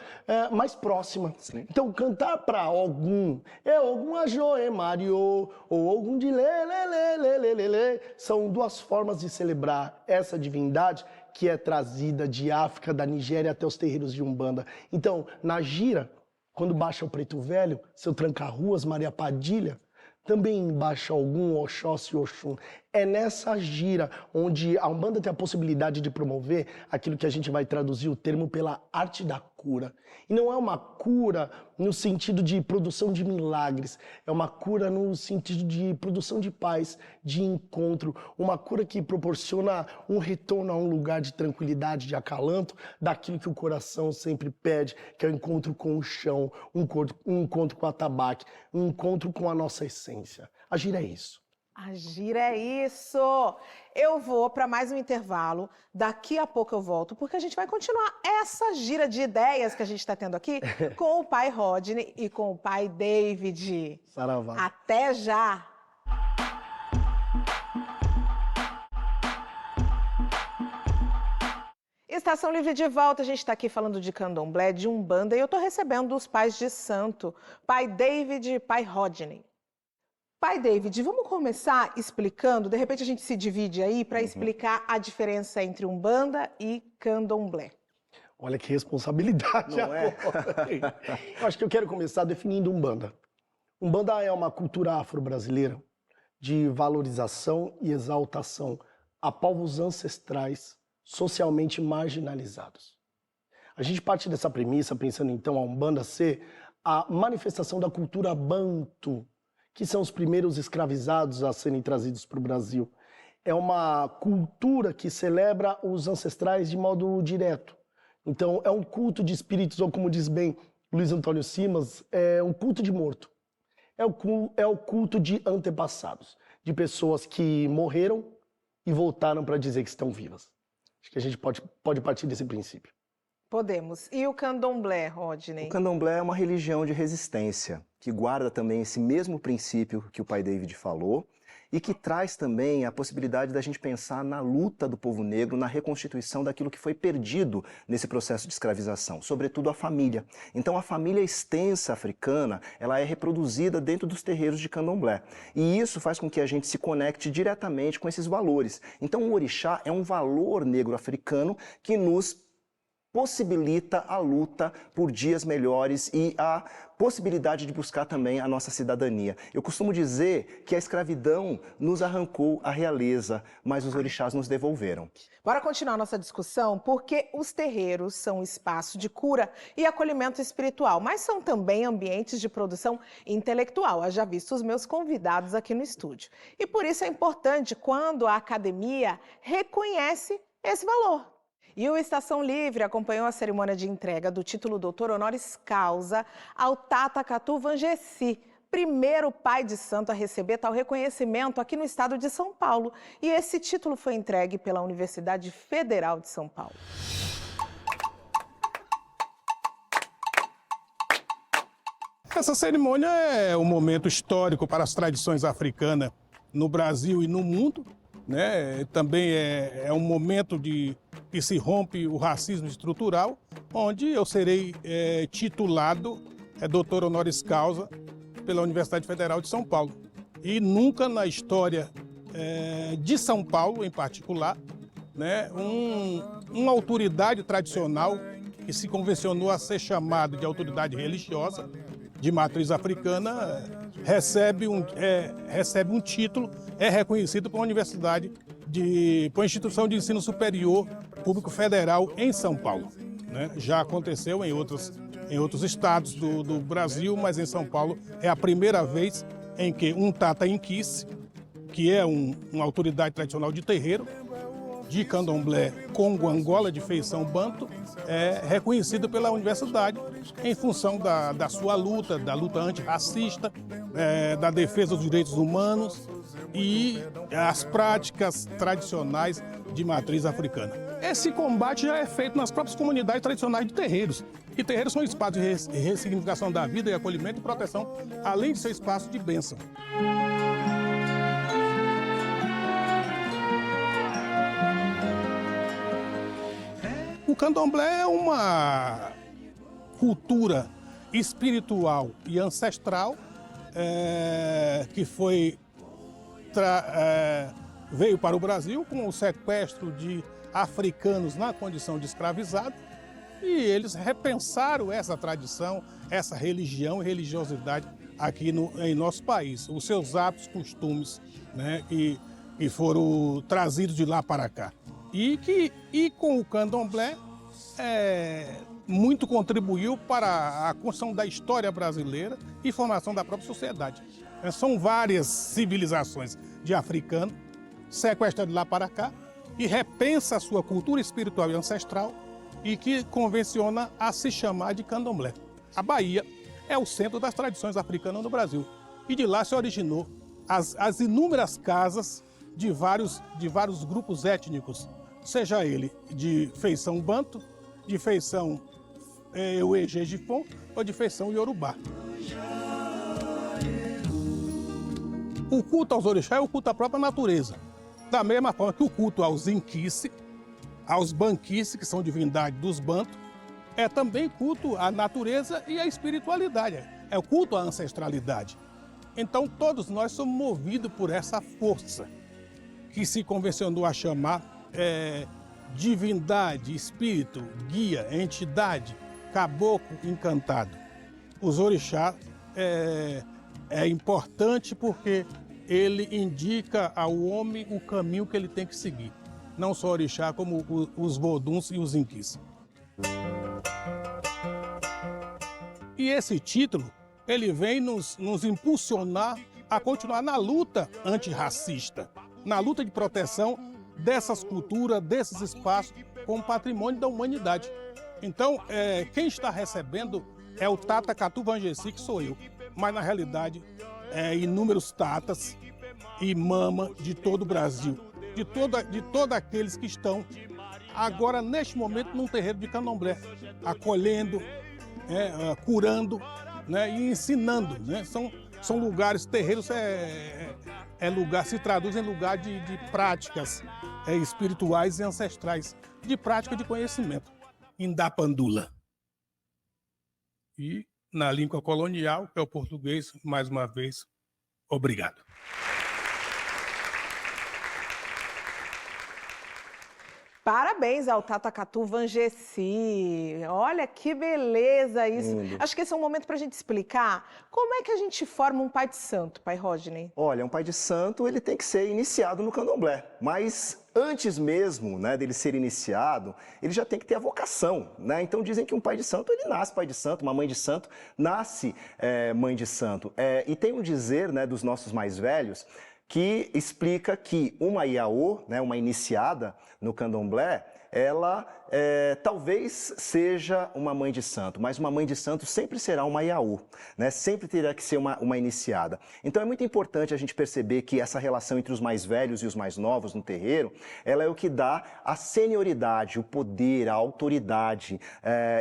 mais próxima. Sim. Então, cantar para Ogum, Ogum Ajoe Mario, ou Ogum de Lê, são duas formas de celebrar essa divindade que é trazida de África, da Nigéria até os terreiros de Umbanda. Então, na gira, quando baixa o Preto Velho, seu Tranca-Ruas, Maria Padilha, também baixa algum Oxóssi e Oxum. É nessa gira onde a Umbanda tem a possibilidade de promover aquilo que a gente vai traduzir o termo pela arte da cura. E não é uma cura no sentido de produção de milagres, é uma cura no sentido de produção de paz, de encontro, uma cura que proporciona um retorno a um lugar de tranquilidade, de acalanto, daquilo que o coração sempre pede, que é o encontro com o chão, um encontro com a tabaque, um encontro com a nossa essência. A gira é isso. A gira é isso! Eu vou para mais um intervalo, daqui a pouco eu volto, porque a gente vai continuar essa gira de ideias que a gente está tendo aqui com o pai Rodney e com o pai David. Saravá. Até já! Estação Livre de volta, a gente está aqui falando de candomblé, de Umbanda, e eu estou recebendo os pais de santo, pai David e pai Rodney. Pai David, vamos começar explicando, de repente a gente se divide aí para explicar a diferença entre Umbanda e candomblé. Olha que responsabilidade Não agora. Eu acho que eu quero começar definindo Umbanda. Umbanda é uma cultura afro-brasileira de valorização e exaltação a povos ancestrais socialmente marginalizados. A gente parte dessa premissa pensando então a Umbanda ser a manifestação da cultura banto, que são os primeiros escravizados a serem trazidos para o Brasil. é uma cultura que celebra os ancestrais de modo direto. Então, é um culto de espíritos, ou como diz bem Luiz Antônio Simas, é um culto de morto. É o culto de antepassados, de pessoas que morreram e voltaram para dizer que estão vivas. Acho que a gente pode partir desse princípio. Podemos. E o candomblé, Rodney? O candomblé é uma religião de resistência, que guarda também esse mesmo princípio que o pai David falou, e que traz também a possibilidade da gente pensar na luta do povo negro, na reconstituição daquilo que foi perdido nesse processo de escravização, sobretudo a família. Então a família extensa africana, ela é reproduzida dentro dos terreiros de candomblé. E isso faz com que a gente se conecte diretamente com esses valores. Então o orixá é um valor negro-africano que nos possibilita a luta por dias melhores e a possibilidade de buscar também a nossa cidadania. Eu costumo dizer que a escravidão nos arrancou a realeza, mas os orixás nos devolveram. Bora continuar nossa discussão, porque os terreiros são espaço de cura e acolhimento espiritual, mas são também ambientes de produção intelectual. Haja visto os meus convidados aqui no estúdio. E por isso é importante quando a academia reconhece esse valor. E o Estação Livre acompanhou a cerimônia de entrega do título Doutor Honoris Causa ao Tata Catu Vangessi, primeiro pai de santo a receber tal reconhecimento aqui no estado de São Paulo. E esse título foi entregue pela Universidade Federal de São Paulo. Essa cerimônia é um momento histórico para as tradições africanas no Brasil e no mundo, né? Também é um momento que se rompe o racismo estrutural, onde eu serei titulado doutor honoris causa pela Universidade Federal de São Paulo. E nunca na história de São Paulo, em particular, né, uma autoridade tradicional que se convencionou a ser chamada de autoridade religiosa de matriz africana recebe um título, é reconhecido por uma universidade, por uma instituição de ensino superior público federal em São Paulo, né? Já aconteceu em outros estados do Brasil, mas em São Paulo é a primeira vez em que um Tata Inquice, que é uma autoridade tradicional de terreiro, de candomblé Congo Angola, de feição banto, é reconhecido pela universidade em função da sua luta, da luta antirracista, da defesa dos direitos humanos e as práticas tradicionais de matriz africana. Esse combate já é feito nas próprias comunidades tradicionais de terreiros. E terreiros são espaços de ressignificação da vida e acolhimento e proteção, além de ser espaço de bênção. O candomblé é uma cultura espiritual e ancestral que veio para o Brasil com o sequestro de africanos na condição de escravizado, e eles repensaram essa tradição, essa religião e religiosidade aqui em nosso país, os seus hábitos, costumes, né, que foram trazidos de lá para cá. E com o candomblé muito contribuiu para a construção da história brasileira e formação da própria sociedade. São várias civilizações de africanos sequestrados de lá para cá e repensa a sua cultura espiritual e ancestral e que convenciona a se chamar de candomblé. A Bahia é o centro das tradições africanas no Brasil e de lá se originou as inúmeras casas de vários grupos étnicos, seja ele de feição banto, de feição Euê-Jejifon ou de feição Yorubá. O culto aos orixás é o culto à própria natureza, da mesma forma que o culto aos Inquice, aos Banquice, que são divindades dos Bantos, é também culto à natureza e à espiritualidade, é o culto à ancestralidade. Então todos nós somos movidos por essa força que se convencionou a chamar divindade, espírito, guia, entidade, caboclo encantado. Os orixás é importante porque ele indica ao homem o caminho que ele tem que seguir. Não só orixá, como os voduns e os inquis. E esse título, ele vem nos impulsionar a continuar na luta antirracista, na luta de proteção dessas culturas, desses espaços, como patrimônio da humanidade. Então, quem está recebendo é o Tata Catu Vangessi, que sou eu, mas na realidade inúmeros tatas e mama de todo o Brasil, de todos aqueles que estão agora, neste momento, num terreiro de candomblé, acolhendo, curando, né, e ensinando. Né? São lugares, terreiros se traduz em lugar de práticas espirituais e ancestrais, de prática de conhecimento. Indapandula. E na língua colonial, que é o português, mais uma vez, obrigado. Parabéns ao Tata Catu Vangessi. Olha que beleza isso. Acho que esse é um momento para a gente explicar como é que a gente forma um pai de santo, pai Rodney. Olha, um pai de santo ele tem que ser iniciado no candomblé, mas antes mesmo, né, dele ser iniciado, ele já tem que ter a vocação, né? Então dizem que um pai de santo, ele nasce pai de santo, uma mãe de santo nasce mãe de santo. E tem um dizer, né, dos nossos mais velhos que explica que uma Iaô, né, uma iniciada no candomblé, ela talvez seja uma mãe de santo, mas uma mãe de santo sempre será uma Iaô, né? Sempre terá que ser uma iniciada. Então é muito importante a gente perceber que essa relação entre os mais velhos e os mais novos no terreiro, ela é o que dá a senioridade, o poder, a autoridade.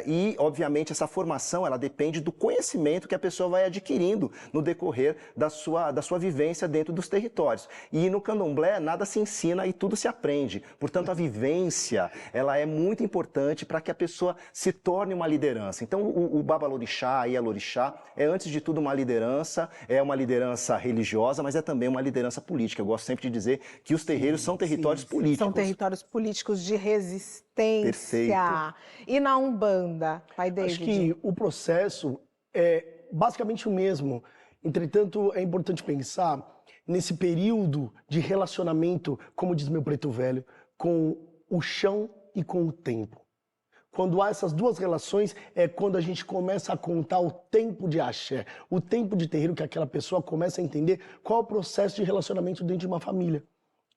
E, obviamente, essa formação ela depende do conhecimento que a pessoa vai adquirindo no decorrer da sua vivência dentro dos territórios. E no candomblé nada se ensina e tudo se aprende. Portanto, a vivência ela é muito importante para que a pessoa se torne uma liderança. Então, o Babalorixá, a Ialorixá, é antes de tudo uma liderança religiosa, mas é também uma liderança política. Eu gosto sempre de dizer que os terreiros são territórios políticos. São territórios políticos de resistência. Perfeito. E na Umbanda, pai David? Acho que o processo é basicamente o mesmo. Entretanto, é importante pensar nesse período de relacionamento, como diz meu preto velho, com o chão e com o tempo. Quando há essas duas relações, é quando a gente começa a contar o tempo de axé, o tempo de terreiro que aquela pessoa começa a entender qual é o processo de relacionamento dentro de uma família.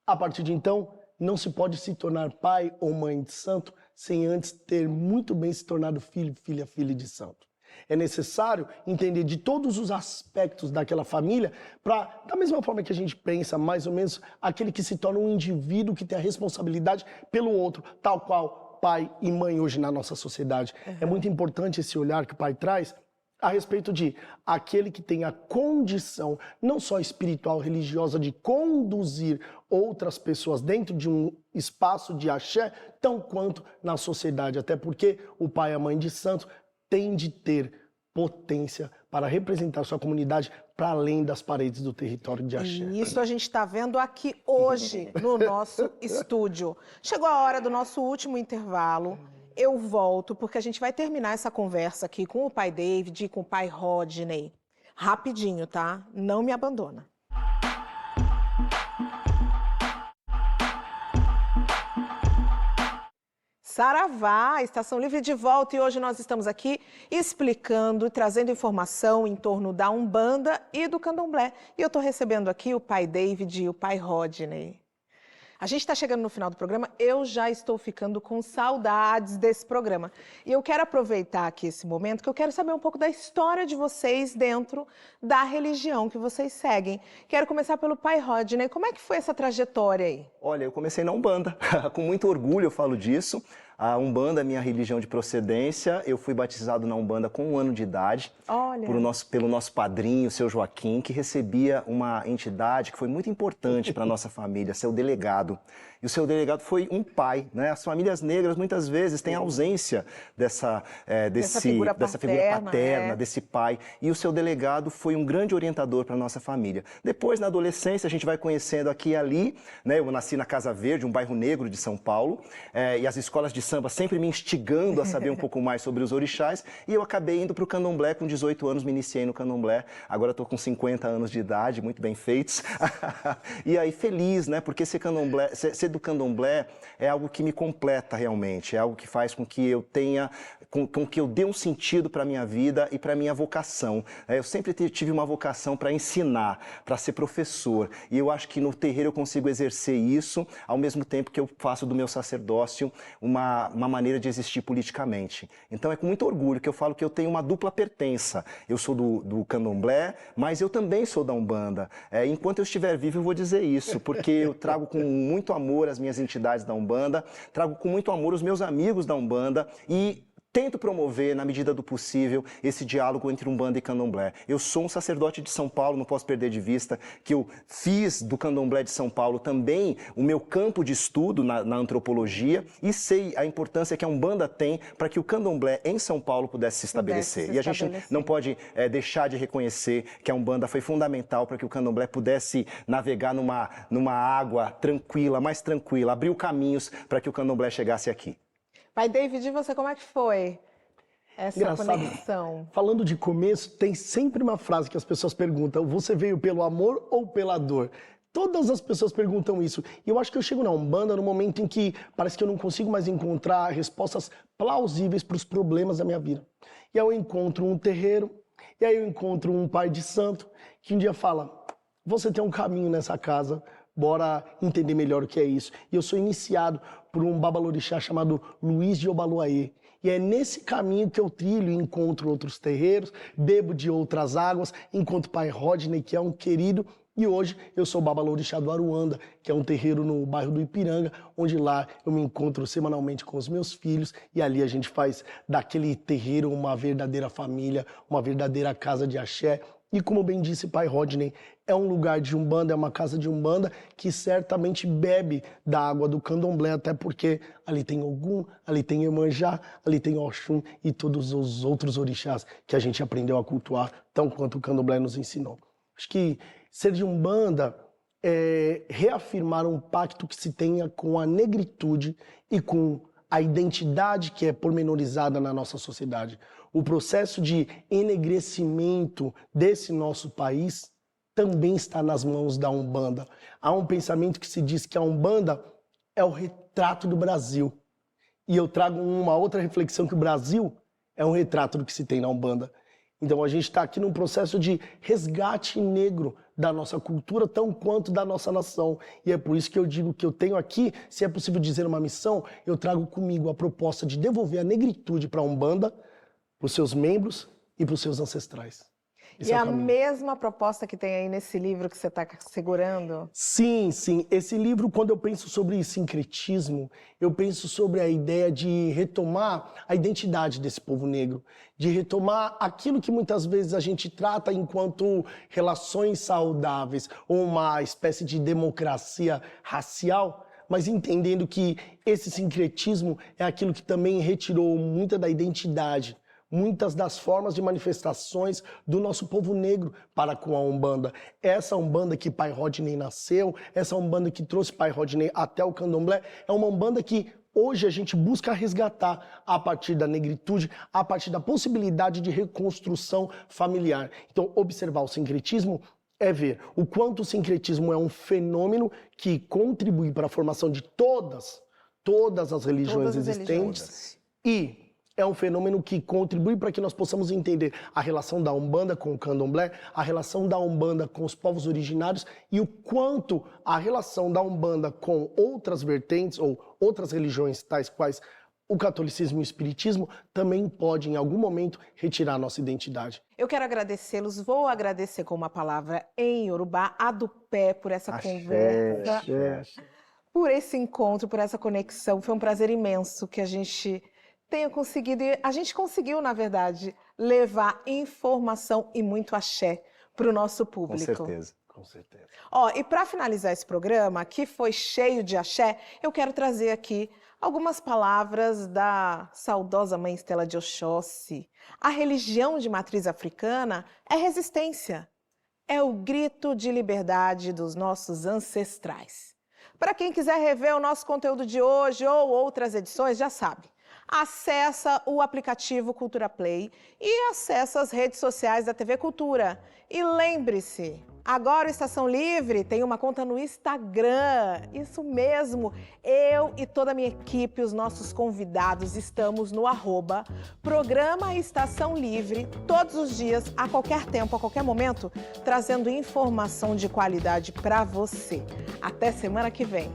A partir de então, não se pode se tornar pai ou mãe de santo sem antes ter muito bem se tornado filho, filha de santo. É necessário entender de todos os aspectos daquela família para, da mesma forma que a gente pensa, mais ou menos, aquele que se torna um indivíduo que tem a responsabilidade pelo outro, tal qual pai e mãe hoje na nossa sociedade. É muito importante esse olhar que o pai traz a respeito de aquele que tem a condição, não só espiritual, religiosa, de conduzir outras pessoas dentro de um espaço de axé, tão quanto na sociedade. Até porque o pai e a mãe de santo tem de ter potência para representar sua comunidade para além das paredes do território de axé. E isso a gente está vendo aqui hoje no nosso estúdio. Chegou a hora do nosso último intervalo. Eu volto porque a gente vai terminar essa conversa aqui com o pai David e com o pai Rodney. Rapidinho, tá? Não me abandona. Saravá, Estação Livre de volta, e hoje nós estamos aqui explicando e trazendo informação em torno da Umbanda e do Candomblé. E eu estou recebendo aqui o pai David e o pai Rodney. A gente está chegando no final do programa, eu já estou ficando com saudades desse programa. E eu quero aproveitar aqui esse momento, que eu quero saber um pouco da história de vocês dentro da religião que vocês seguem. Quero começar pelo pai Rodney. Como é que foi essa trajetória aí? Olha, eu comecei na Umbanda, com muito orgulho eu falo disso. A Umbanda é minha religião de procedência. Eu fui batizado na Umbanda com 1 ano de idade. Olha. Pelo nosso padrinho, o seu Joaquim, que recebia uma entidade que foi muito importante para a nossa família, seu delegado. E o seu delegado foi um pai, né? As famílias negras muitas vezes têm ausência dessa figura paterna, desse pai. E o seu delegado foi um grande orientador para a nossa família. Depois, na adolescência, a gente vai conhecendo aqui e ali, né? Eu nasci na Casa Verde, um bairro negro de São Paulo, e as escolas de samba sempre me instigando a saber um pouco mais sobre os orixás, e eu acabei indo para o candomblé com 18 anos, me iniciei no candomblé, agora estou com 50 anos de idade, muito bem feitos, e aí feliz, né, porque ser do candomblé é algo que me completa realmente, é algo que faz com que eu tenha, com que eu dê um sentido para a minha vida e para a minha vocação. Eu sempre tive uma vocação para ensinar, para ser professor, e eu acho que no terreiro eu consigo exercer isso, ao mesmo tempo que eu faço do meu sacerdócio uma maneira de existir politicamente. Então é com muito orgulho que eu falo que eu tenho uma dupla pertença. Eu sou do candomblé, mas eu também sou da Umbanda. Enquanto eu estiver vivo eu vou dizer isso, porque eu trago com muito amor as minhas entidades da Umbanda, trago com muito amor os meus amigos da Umbanda e tento promover, na medida do possível, esse diálogo entre Umbanda e Candomblé. Eu sou um sacerdote de São Paulo, não posso perder de vista que eu fiz do Candomblé de São Paulo também o meu campo de estudo na antropologia e sei a importância que a Umbanda tem para que o Candomblé em São Paulo pudesse se estabelecer. E a gente não pode deixar de reconhecer que a Umbanda foi fundamental para que o Candomblé pudesse navegar numa água tranquila, mais tranquila, abriu caminhos para que o Candomblé chegasse aqui. Pai David, e você, como é que foi essa conexão? Falando de começo, tem sempre uma frase que as pessoas perguntam: você veio pelo amor ou pela dor? Todas as pessoas perguntam isso. E eu acho que eu chego na Umbanda no momento em que parece que eu não consigo mais encontrar respostas plausíveis para os problemas da minha vida. E aí eu encontro um terreiro, e aí eu encontro um pai de santo, que um dia fala: você tem um caminho nessa casa, bora entender melhor o que é isso. E eu sou iniciado por um babalorixá chamado Luiz de Obaluayê. E é nesse caminho que eu trilho e encontro outros terreiros, bebo de outras águas, encontro o pai Rodney, que é um querido, e hoje eu sou o babalorixá do Aruanda, que é um terreiro no bairro do Ipiranga, onde lá eu me encontro semanalmente com os meus filhos, e ali a gente faz daquele terreiro uma verdadeira família, uma verdadeira casa de axé. E como bem disse o pai Rodney, é um lugar de Umbanda, é uma casa de Umbanda que certamente bebe da água do candomblé, até porque ali tem Ogum, ali tem Iemanjá, ali tem Oxum e todos os outros orixás que a gente aprendeu a cultuar, tão quanto o candomblé nos ensinou. Acho que ser de Umbanda é reafirmar um pacto que se tenha com a negritude e com a identidade que é pormenorizada na nossa sociedade. O processo de enegrecimento desse nosso país também está nas mãos da Umbanda. Há um pensamento que se diz que a Umbanda é o retrato do Brasil. E eu trago uma outra reflexão, que o Brasil é um retrato do que se tem na Umbanda. Então a gente está aqui num processo de resgate negro da nossa cultura, tão quanto da nossa nação. E é por isso que eu digo que eu tenho aqui, se é possível dizer uma missão, eu trago comigo a proposta de devolver a negritude para a Umbanda, para os seus membros e para os seus ancestrais. E é a mesma proposta que tem aí nesse livro que você está segurando? Sim, sim. Esse livro, quando eu penso sobre sincretismo, eu penso sobre a ideia de retomar a identidade desse povo negro, de retomar aquilo que muitas vezes a gente trata enquanto relações saudáveis, ou uma espécie de democracia racial, mas entendendo que esse sincretismo é aquilo que também retirou muita da identidade, muitas das formas de manifestações do nosso povo negro para com a Umbanda. Essa Umbanda que pai Rodney nasceu, essa Umbanda que trouxe pai Rodney até o candomblé, é uma Umbanda que hoje a gente busca resgatar a partir da negritude, a partir da possibilidade de reconstrução familiar. Então, observar o sincretismo é ver o quanto o sincretismo é um fenômeno que contribui para a formação de todas as religiões existentes e é um fenômeno que contribui para que nós possamos entender a relação da Umbanda com o Candomblé, a relação da Umbanda com os povos originários e o quanto a relação da Umbanda com outras vertentes ou outras religiões, tais quais o catolicismo e o espiritismo, também pode, em algum momento, retirar a nossa identidade. Eu quero agradecê-los, vou agradecer com uma palavra em Yorubá, a do pé, por essa conversa, por esse encontro, por essa conexão. Foi um prazer imenso que a gente tenha conseguido, e a gente conseguiu, na verdade, levar informação e muito axé para o nosso público. Com certeza, com certeza. E para finalizar esse programa, que foi cheio de axé, eu quero trazer aqui algumas palavras da saudosa mãe Estela de Oxóssi. A religião de matriz africana é resistência, é o grito de liberdade dos nossos ancestrais. Para quem quiser rever o nosso conteúdo de hoje ou outras edições, já sabe. Acessa o aplicativo Cultura Play e acessa as redes sociais da TV Cultura. E lembre-se, agora o Estação Livre tem uma conta no Instagram. Isso mesmo, eu e toda a minha equipe, os nossos convidados, estamos no @Programa Estação Livre, todos os dias, a qualquer tempo, a qualquer momento, trazendo informação de qualidade para você. Até semana que vem.